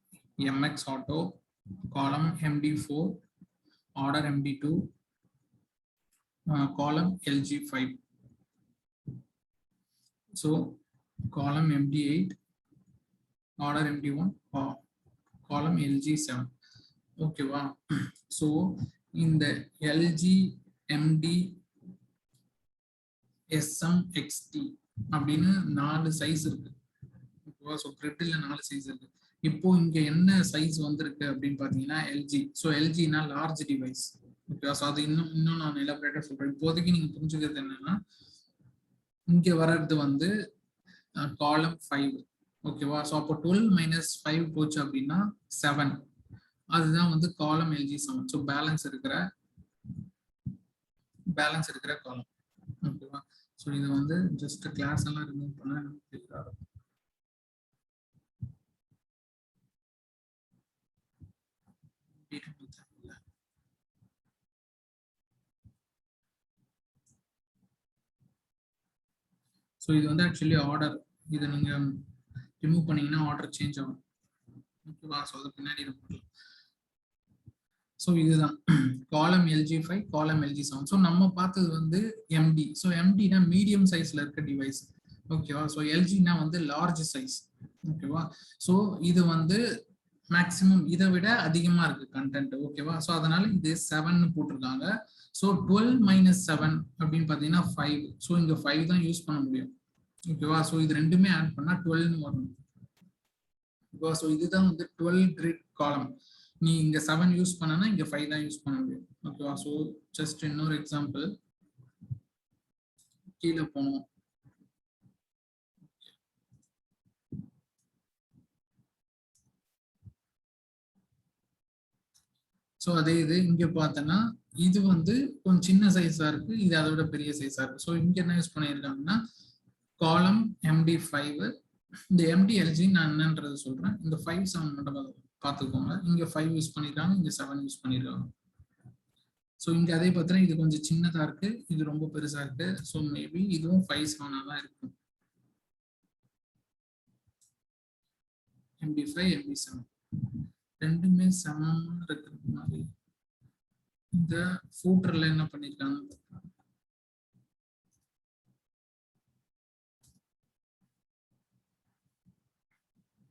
MX ஆட்டோ, காலம் MD4, ஆர்டர் MD2, காலம் LG5. ஸோ காலம் MD8, ஆர்டர் MD1, காலம் LG7. ஓகேவா. ஸோ இந்த LG MD SM XT அப்படின்னு 4 சைஸ் இருக்கு. ஓகேவா. ஸோ கிரிட்ல 4 சைஸ் இருக்கு. இப்போ இங்க என்ன சைஸ் வந்திருக்கு அப்படின்னு பாத்தீங்கன்னா LG. ஸோ LGனா லார்ஜ் டிவைஸ். ஓகேவா. ஸோ அது இன்னும் நான் எலாபரேட்டா சொல்றேன். இப்போதைக்கு நீங்க புரிஞ்சுக்கிறது என்னன்னா இங்க வர்றது வந்து காலம் 5. ஓகேவா. ஸோ அப்போ 12 - 5 போச்சு அப்படின்னா 7. அதுதான் வந்து காலம் LG7. ஸோ பேலன்ஸ் இருக்கிற காலம். ஓகேவா. ஸோ இது வந்து ஜஸ்ட் கிளாஸ் எல்லாம் ரிமூவ் பண்ண கிளியரா இருக்கும். ஸோ இது வந்து ஆக்சுவலி ஆர்டர். இதை நீங்க ரிமூவ் பண்ணீங்கன்னா ஆர்டர் சேஞ்ச் ஆகும். ஓகேவா. ஸோ அது பின்னாடி இருக்கும். ஸோ இதுதான் காலம் LG5, காலம் LG7. ஸோ நம்ம பார்த்தது வந்து MD. ஸோ MDனா மீடியம் சைஸ்ல இருக்க டிவைஸ். ஓகேவா. ஸோ LGனா வந்து லார்ஜ் சைஸ். ஓகேவா. ஸோ இது வந்து மேக்சிமம் இதை விட அதிகமா இருக்கு கண்டென்ட். ஓகேவா. ஸோ அதனால இது 7 போட்டிருக்காங்க. ஸோ 12 - 7 அப்படின்னு பார்த்தீங்கன்னா 5. ஸோ இங்க 5 தான் யூஸ் பண்ண முடியும். ஓகேவா. ஸோ இது ரெண்டுமே ஆட் பண்ணா 12 வரும். ஓகேவா. ஸோ இதுதான் வந்து 12 கிரிட் காலம். நீ இங்க 7 யூஸ் பண்ணனா இங்க 5 தான் யூஸ் பண்ண முடியும். ஓகேவா. ஸோ ஜஸ்ட் இன்னொரு எக்ஸாம்பிள் கீழே போனோம். ஸோ அதே இது இங்க பார்த்தோன்னா இது வந்து கொஞ்சம் சின்ன சைஸா இருக்கு, இது அதை விட பெரிய சைஸா இருக்கு. ஸோ இங்க என்ன யூஸ் பண்ணியிருக்காங்கன்னா காலம் MD5. இந்த MDLG நான் என்னன்றது சொல்றேன். இந்த 5, 7 மட்டும் பார்த்துக்கோங்க. இங்க 5 யூஸ் பண்ணிருக்காங்க, இங்க 7 யூஸ் பண்ணிருக்காங்க. ஸோ இங்க அதே பார்த்தா இது கொஞ்சம் சின்னதா இருக்கு, இது ரொம்ப பெருசா இருக்கு. ஸோ மேபி இதுவும் 5, 7 தான் இருக்கும். MD5, MD7 ரெண்டுமே சமமா இருக்கிறது மாதிரி இந்த ஃபூட்டர்ல என்ன பண்ணிருக்காங்க.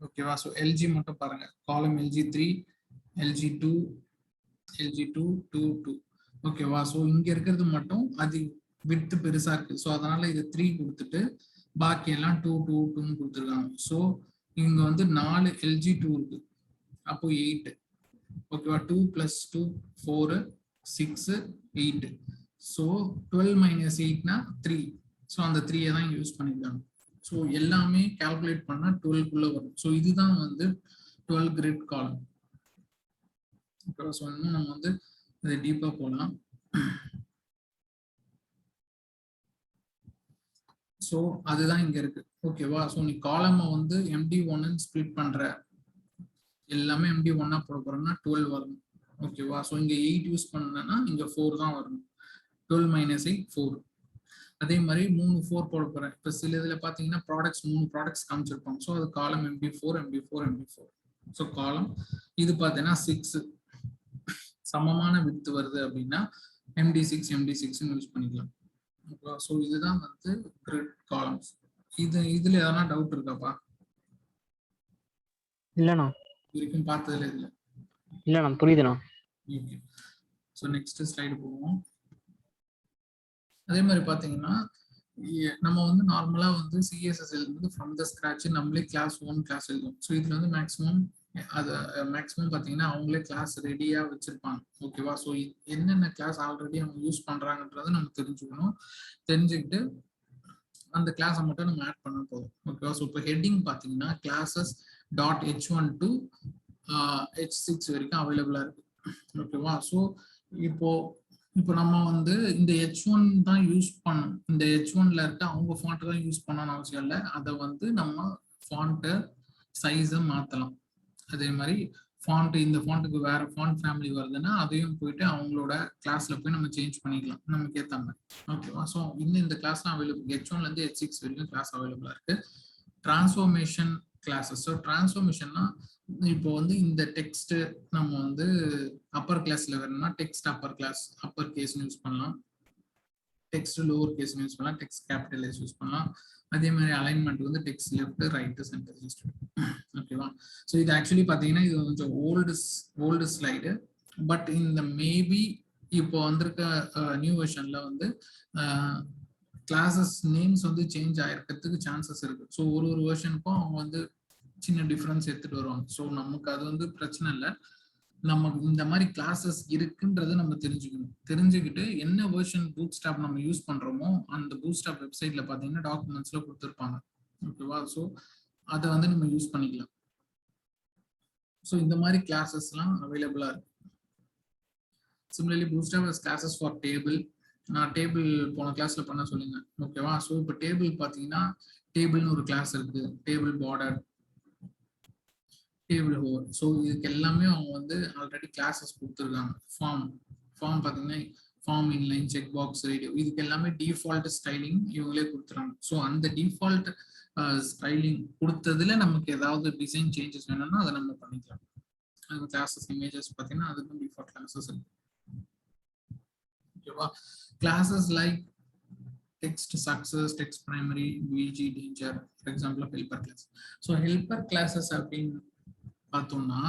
ஓகேவா. ஸோ LG மட்டும் பாருங்க. காலம் LG3, LG2, LG2, 2, 2. ஓகேவா. ஸோ இங்க இருக்கிறது மட்டும் அது விட்த் பெருசா இருக்கு. ஸோ அதனால இது 3 கொடுத்துட்டு பாக்கி எல்லாம் 2, 2, 2 கொடுத்துருக்காங்க. ஸோ இங்க வந்து 4 LG2 இருக்கு, அப்போ 8. ஓகேவா. 2 + 2 4, 6, 8. ஸோ 12 - 8னா 3. ஸோ அந்த 3 தான் யூஸ் பண்ணிருக்காங்க. ஸோ எல்லாமே கால்குலேட் பண்ணா 12 வரும். ஸோ இதுதான் வந்து 12 கிரிட் காலம். ஸோ இன்னும் நம்ம வந்து இதை டீப்பா போகலாம். ஸோ அதுதான் இங்க இருக்கு. ஓகேவா. ஸோ நீ காலமை வந்து MD1 ஸ்பிளிட் பண்ற, எல்லாமே MD1 போட போறோம்னா 12 வரும். ஓகேவா. ஸோ இங்க 8 யூஸ் பண்ணனா இங்க 4 தான் வரும். 12 - 8 4. அதே மாதிரி 3 4 போட போறேன். இப்போ சில இதுல பாத்தீங்கன்னா ப்ராடக்ட்ஸ் 3 ப்ராடக்ட்ஸ் காமிச்சிருப்பாங்க. ஸோ அது காலம் MD4 MD4 MD4. ஸோ காலம் இது பார்த்தீங்கன்னா 6 சமமான வித்து வருது அப்படின்னா MD6 MD6 யூஸ் பண்ணிக்கலாம். ஸோ இதுதான் வந்து கிரிட் காலம்ஸ். இதுல எதனா டவுட் இருக்காப்பா? இல்லண்ணா. வரைக்கும் பார்த்ததுல இல்ல. இல்லண்ணா, புரியுதுண்ணா. ஓகே. ஸோ நெக்ஸ்ட் ஸ்லைடு போவோம். அதே மாதிரி பார்த்தீங்கன்னா நம்ம வந்து நார்மலா வந்து சிஎஸ்எஸ்எல் வந்து ஃப்ரம் த ஸ்கிராட்ச் நம்மளே கிளாஸ் 1 கிளாஸ் எழுதுவோம். ஸோ இதுல வந்து மேக்ஸிமம் பார்த்தீங்கன்னா அவங்களே கிளாஸ் ரெடியா வச்சிருப்பாங்க. ஓகேவா? ஸோ என்னென்ன கிளாஸ் ஆல்ரெடி அவங்க யூஸ் பண்றாங்கன்றதை நம்ம தெரிஞ்சுக்கணும். தெரிஞ்சுக்கிட்டு அந்த கிளாஸை மட்டும் நம்ம ஆட் பண்ண போதும். ஓகேவா? ஸோ இப்போ ஹெட்டிங் பார்த்தீங்கன்னா கிளாஸஸ் .h1 to h6 வரைக்கும் அவைலபிளா இருக்கு. ஓகேவா? ஸோ இப்போ நம்ம வந்து இந்த H1 தான் யூஸ் பண்ணணும். இந்த H1ல இருக்க அவங்க ஃபாண்ட் தான் யூஸ் பண்ணணும்னு அவசியம் இல்லை. அதை வந்து நம்ம ஃபாண்ட்டை சைஸை மாற்றலாம். அதே மாதிரி ஃபாண்ட் இந்த ஃபாண்ட்டுக்கு வேற ஃபாண்ட் ஃபேமிலி வருதுன்னா அதையும் போயிட்டு அவங்களோட கிளாஸ்ல போய் நம்ம சேஞ்ச் பண்ணிக்கலாம் நமக்கு ஏற்ற மாதிரி. ஓகேவா? ஸோ இந்த கிளாஸ்லாம் அவைலபிள். H1ல இருந்து H6 வரைக்கும் கிளாஸ் அவைலபிளா இருக்கு. Transformation classes. ஸோ டிரான்ஸ்ஃபார்மேஷன்னா இப்போ வந்து இந்த டெக்ஸ்ட் நம்ம வந்து அப்பர் கிளாஸ்ல வேணும்னா டெக்ஸ்ட் அப்பர் கேஸ்னு யூஸ் பண்ணலாம். டெக்ஸ்ட் லோவர் கேஸ்னு யூஸ் பண்ணலாம். டெக்ஸ்ட் கேபிட்டலைஸ் யூஸ் பண்ணலாம். அதே மாதிரி அலைன்மெண்ட் வந்து text left right centre list. ஓகேவா? ஸோ இது ஆக்சுவலி பார்த்தீங்கன்னா இது கொஞ்சம் ஓல்டு ஸ்லைடு. பட் இந்த மேபி இப்போ வந்திருக்க நியூ வெர்ஷன்ல வந்து கிளாஸஸ் நேம்ஸ் வந்து சேஞ்ச் ஆயிருக்கிறதுக்கு சான்சஸ் இருக்கு. ஸோ ஒரு வெர்ஷனுக்கும் அவங்க வந்து சின்ன டிஃபரன்ஸ் எடுத்துட்டு வருவாங்க. ஸோ நமக்கு அது வந்து பிரச்சனை இல்லை. நம்ம இந்த மாதிரி கிளாஸஸ் இருக்குன்றதை நம்ம தெரிஞ்சுக்கணும். தெரிஞ்சுக்கிட்டு என்ன வெர்ஷன் பூட்ஸ்ட்ராப் நம்ம யூஸ் பண்றோமோ அந்த பூட்ஸ்ட்ராப் வெப்சைட்ல பாத்தீங்கன்னா டாக்குமெண்ட்ஸ்ல கொடுத்துருப்பாங்க. ஓகேவா? ஸோ அதை வந்து நம்ம யூஸ் பண்ணிக்கலாம். ஸோ இந்த மாதிரி கிளாஸஸ்லாம் அவைலபிளா இருக்கு. Similarly bootstrap has classes for table. நான் டேபிள் போன கிளாஸ்ல பண்ண சொல்லுங்க. ஓகேவா? ஸோ இப்போ டேபிள் பார்த்தீங்கன்னா டேபிள்னு ஒரு கிளாஸ் இருக்கு. Table border, table hover. So இதுக்கு எல்லாமே அவங்க வந்து ஆல்ரெடி கிளாஸஸ் கொடுத்துருக்காங்க. ஃபார்ம் பார்த்தீங்கன்னா form inline, check box, radio, இதுக்கு எல்லாமே டிஃபால்ட் ஸ்டைலிங் இவங்களே கொடுத்துறாங்க. ஸோ அந்த டிஃபால்ட் ஸ்டைலிங் கொடுத்ததுல நமக்கு ஏதாவது டிசைன் சேஞ்சஸ் வேணும்னா அதை நம்ம பண்ணிக்கலாம். அது கிளாஸஸ் இமேஜஸ் பார்த்தீங்கன்னா அதுக்கும் டிஃபால்ட் கிளாஸஸ் இருக்கு. ஓகேவா? Classes like text success, text primary, VG, danger, for example, of helper class. So helper classes அப்படின்னு பார்த்தோம்னா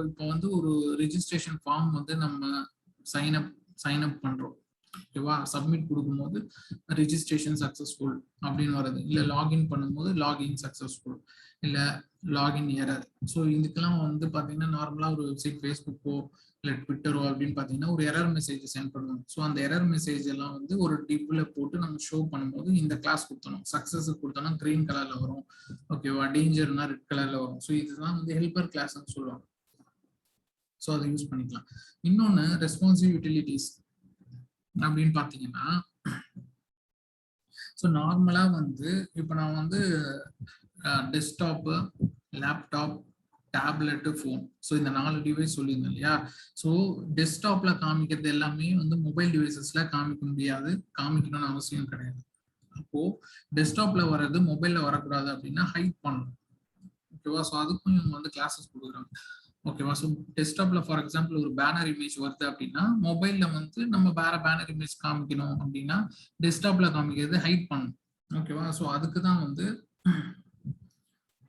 இப்போ வந்து ஒரு ரெஜிஸ்ட்ரேஷன் ஃபார்ம் வந்து நம்ம சைன் அப் பண்றோம். ஓகேவா? சப்மிட் கொடுக்கும்போது ரெஜிஸ்ட்ரேஷன் சக்சஸ்ஃபுல் அப்படின்னு வருது. இல்லை லாகின் பண்ணும்போது லாகின் சக்சஸ்ஃபுல், இல்லை லாகின் எரர். ஸோ இதுக்கெல்லாம் வந்து பார்த்தீங்கன்னா நார்மலாக ஒரு வெப்சைட் ஃபேஸ்புக்கோ இல்லை ட்விட்டரோ அப்படின்னு பார்த்தீங்கன்னா ஒரு எரர் மெசேஜ் சென்ட் பண்ணுவாங்க. ஸோ அந்த எரர் மெசேஜ் எல்லாம் வந்து ஒரு டிப்ல போட்டு நம்ம ஷோ பண்ணும்போது இந்த கிளாஸ் கொடுத்தணும். சக்சஸ் கொடுத்தோம்னா கிரீன் கலர்ல வரும். ஓகேவா? டேஞ்சர்னா ரெட் கலர்ல வரும். ஸோ இதுதான் வந்து ஹெல்பர் கிளாஸ்ன்னு சொல்லுவாங்க. ஸோ அதை யூஸ் பண்ணிக்கலாம். இன்னொன்று ரெஸ்பான்சிவ் யூட்டிலிட்டிஸ் அப்படின்னு பார்த்தீங்கன்னா ஸோ நார்மலாக வந்து இப்போ நான் வந்து desktop, laptop, tablet, phone, so இந்த 4 டிவைஸ் சொல்லியிருந்தேன் இல்லையா? ஸோ டெஸ்க்டாப்ல காமிக்கிறது எல்லாமே வந்து மொபைல் டிவைசஸ்ல காமிக்க முடியாது, காமிக்கணும்னு அவசியம் கிடையாது. அப்போ டெஸ்க்டாப்ல வர்றது மொபைல்ல வரக்கூடாது அப்படின்னா ஹைட் பண்ணணும். ஓகேவா? ஸோ அதுக்கும் இவங்க வந்து கிளாஸஸ் கொடுக்குறாங்க. ஓகேவா? ஸோ டெஸ்க்டாப்ல ஃபார் எக்ஸாம்பிள் ஒரு பேனர் இமேஜ் வருது அப்படின்னா மொபைல்ல வந்து நம்ம வேற பேனர் இமேஜ் காமிக்கணும் அப்படின்னா டெஸ்க்டாப்ல காமிக்கிறது ஹைட் பண்ணணும். ஓகேவா? ஸோ அதுக்கு தான் வந்து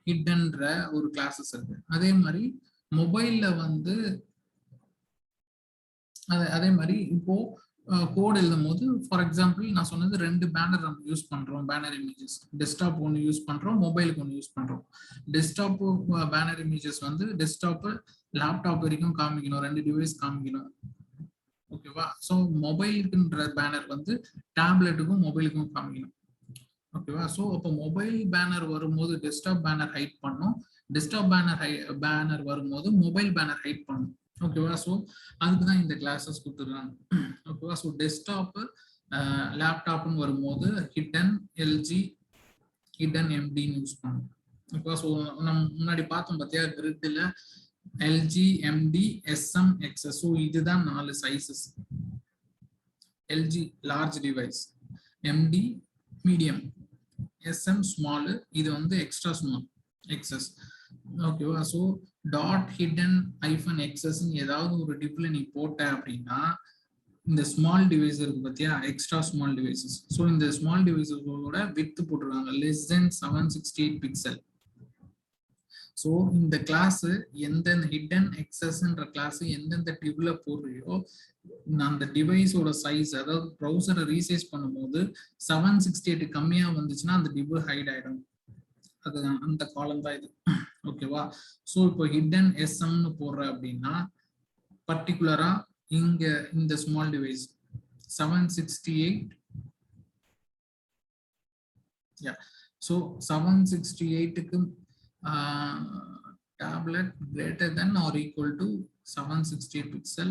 ஹிட்ன்ற ஒரு கிளாஸஸ் இருக்கு. அதே மாதிரி மொபைல்ல வந்து அதே மாதிரி இப்போ கோட் எழுதும் போது ஃபார் எக்ஸாம்பிள் நான் சொன்னது 2 பேனர் நம்ம யூஸ் பண்றோம். பேனர் இமேஜஸ் டெஸ்க்டாப் ஒன்று யூஸ் பண்றோம், மொபைலுக்கு ஒன்று யூஸ் பண்றோம். டெஸ்க்டாப் பேனர் இமேஜஸ் வந்து டெஸ்க்டாப், லேப்டாப் வரைக்கும் காமிக்கணும், 2 டிவைஸ் காமிக்கணும். ஓகேவா? ஸோ மொபைலுக்குன்ற பேனர் வந்து டேப்லெட்டுக்கும் மொபைலுக்கும் காமிக்கணும். ஓகேவா? ஸோ அப்போ மொபைல் பேனர் வரும்போது டெஸ்க்டாப் பேனர் ஹைட் பண்ணும், டெஸ்க்டாப் பேனர் வரும்போது மொபைல் பேனர் ஹைட் பண்ணும். ஓகேவா? ஸோ அதுக்கு தான் இந்த கிளாஸஸ் கொடுத்துருக்காங்க. ஓகேவா? ஸோ டெஸ்க்டாப், லேப்டாப்னு வரும்போது ஹிடன் எல்ஜி, ஹிடன் எம்டின்னு யூஸ் பண்ணும். ஓகேவா? ஸோ நம்ம முன்னாடி பார்த்தோம் பார்த்தியா கிரிட்ல LG, MD, SM, XS. So இதுதான் 4 sizes. LG large device, MD medium, SM small, இது வந்து எக்ஸ்ட்ரா ஸ்மால் எக்ஸஸ். ஓகேவா? So dot hidden hyphen XS ஏதாவது ஒரு டிப்ல நீ போட்ட அப்படின்னா இந்த ஸ்மால் டிவைஸ் இருக்கு பார்த்தியா, எக்ஸ்ட்ரா ஸ்மால் டிவைசஸ். ஸோ இந்த ஸ்மால் டிவைசஸோட விட்த் போட்டுருக்காங்க less than 768 பிக்சல். ஸோ இந்த கிளாஸ் எந்தெந்த ஹிடன் எக்ஸஸ்ன்ற கிளாஸ் எந்தெந்த டிவ்ல போடுறியோ அந்த டிவைஸோட சைஸ், அதாவது ப்ரௌசரை ரீசைஸ் பண்ணும்போது 768 கம்மியா வந்துச்சுன்னா அந்த டிவ் ஹைட் ஆயிடும். அது அந்த காலம் தான் இது. ஓகேவா? ஸோ இப்போ ஹிடன் எஸ்எம்னு போடுற அப்படின்னா பர்டிகுலரா இங்க இந்த ஸ்மால் டிவைஸ் 768, ஸோ 768க்கு tablet greater than or equal to 768 pixel.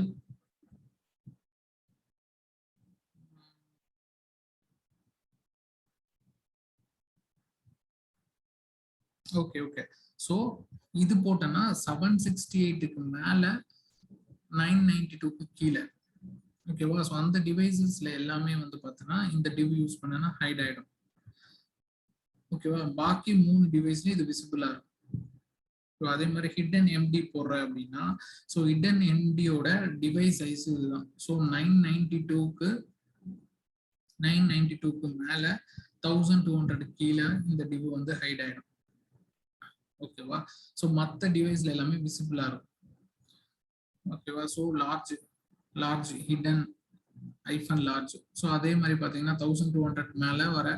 Okay okay. So இது போட்டோன்னா 768க்கு மேல 992க்கு கீழே. ஓகேவா? ஸோ அந்த டிவைசஸ்ல எல்லாமே வந்து பார்த்தோன்னா இந்த டிவ் யூஸ் பண்ணனா ஹைட் ஆயிடும். ஓகேவா? பாக்கி 3 டிவைஸ்லயும் இது விசிபிளா இருக்கும். அதே மாதிரி ஹிடன் எம்டி போடுற அப்படின்னா ஸோ ஹிடன் எம்டியோட டிவைஸ் சைஸ் இதுதான். ஸோ 992க்கு மேல 1200 கீழே இந்த டிவ் வந்து ஹைட் ஆயிடும். ஓகேவா? ஸோ மற்ற டிவைஸ்ல எல்லாமே விசிபிளா இருக்கும். ஓகேவா? So large hidden hyphen large. So அதே மாதிரி பார்த்தீங்கன்னா 1200 மேல வர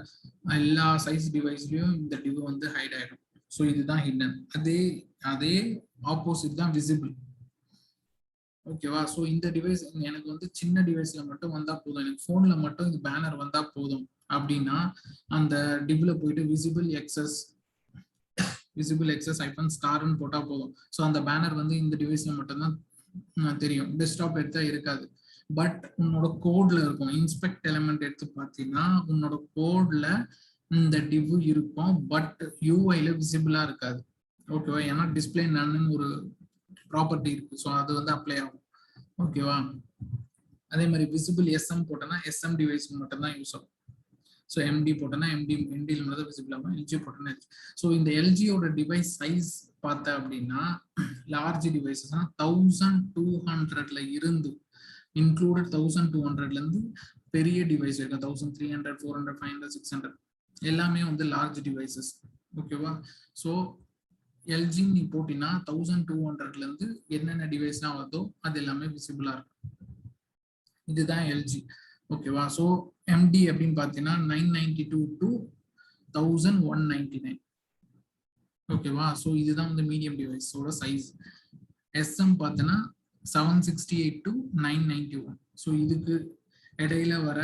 எல்லா சைஸ் டிவைஸ்லயும் இந்த டிவ் வந்து ஹைட் ஆயிடும். ஸோ இதுதான் ஹிடன். அதே ஆப்போசிட் தான் விசிபிள். ஓகேவா? ஸோ இந்த டிவைஸ் எனக்கு வந்து சின்ன டிவைஸ்ல மட்டும் வந்தா போதும், எனக்கு போன்ல மட்டும் இந்த பேனர் வந்தா போதும் அப்படின்னா அந்த டிவ்ல போயிட்டு விசிபிள் எக்ஸஸ் ஐஃபன் ஸ்டார்னு போட்டா போதும். ஸோ அந்த பேனர் வந்து இந்த டிவைஸ்ல மட்டும்தான் தெரியும், டெஸ்க்டாப் எடுத்தா இருக்காது. பட் உன்னோட கோட்ல இருக்கும். இன்ஸ்பெக்ட் எலிமெண்ட் எடுத்து பார்த்தீங்கன்னா உன்னோட கோட்ல இந்த டிவ் இருக்கும், பட் யூஐல விசிபிளா இருக்காது. ஓகேவா? ஏன்னா டிஸ்பிளே நன்னு ஒரு ப்ராப்பர்ட்டி இருக்கு. ஸோ அது வந்து அப்ளை ஆகும். ஓகேவா? அதே மாதிரி விசிபிள் எஸ்எம் போட்டோன்னா எஸ்எம் டிவைஸ்க்கு மட்டும் தான் யூஸ் ஆகும். ஸோ எம்டி போட்டோன்னா எம்டியில் மட்டும் தான் விசிபிள் ஆகும். எல்ஜி போட்டோன்னா எல்ஜி. ஸோ இந்த எல்ஜியோட டிவைஸ் சைஸ் பார்த்த அப்படின்னா லார்ஜ் டிவைசஸ்னா 1200ல இருந்து இன்க்ளூடட் 1200ல இருந்து பெரிய டிவைஸ் இருக்கு 1300, 400, 500, 600 எல்லாமே வந்து லார்ஜ் டிவைசஸ். ஓகேவா? ஸோ எல்ஜி நீ போட்டினா 1200ல இருந்து என்னென்ன டிவைஸ்லாம் வருதோ அது எல்லாமே விசிபிளா இருக்கும். இதுதான் எல்ஜி. ஓகேவா? ஸோ எம்டி அப்படின்னு பார்த்தீங்கன்னா 992 to 1199. ஓகேவா? ஸோ இதுதான் வந்து மீடியம் டிவைஸோட சைஸ். எஸ்எம் பார்த்தீங்கன்னா 768 to 991. ஸோ இதுக்கு இடையில வர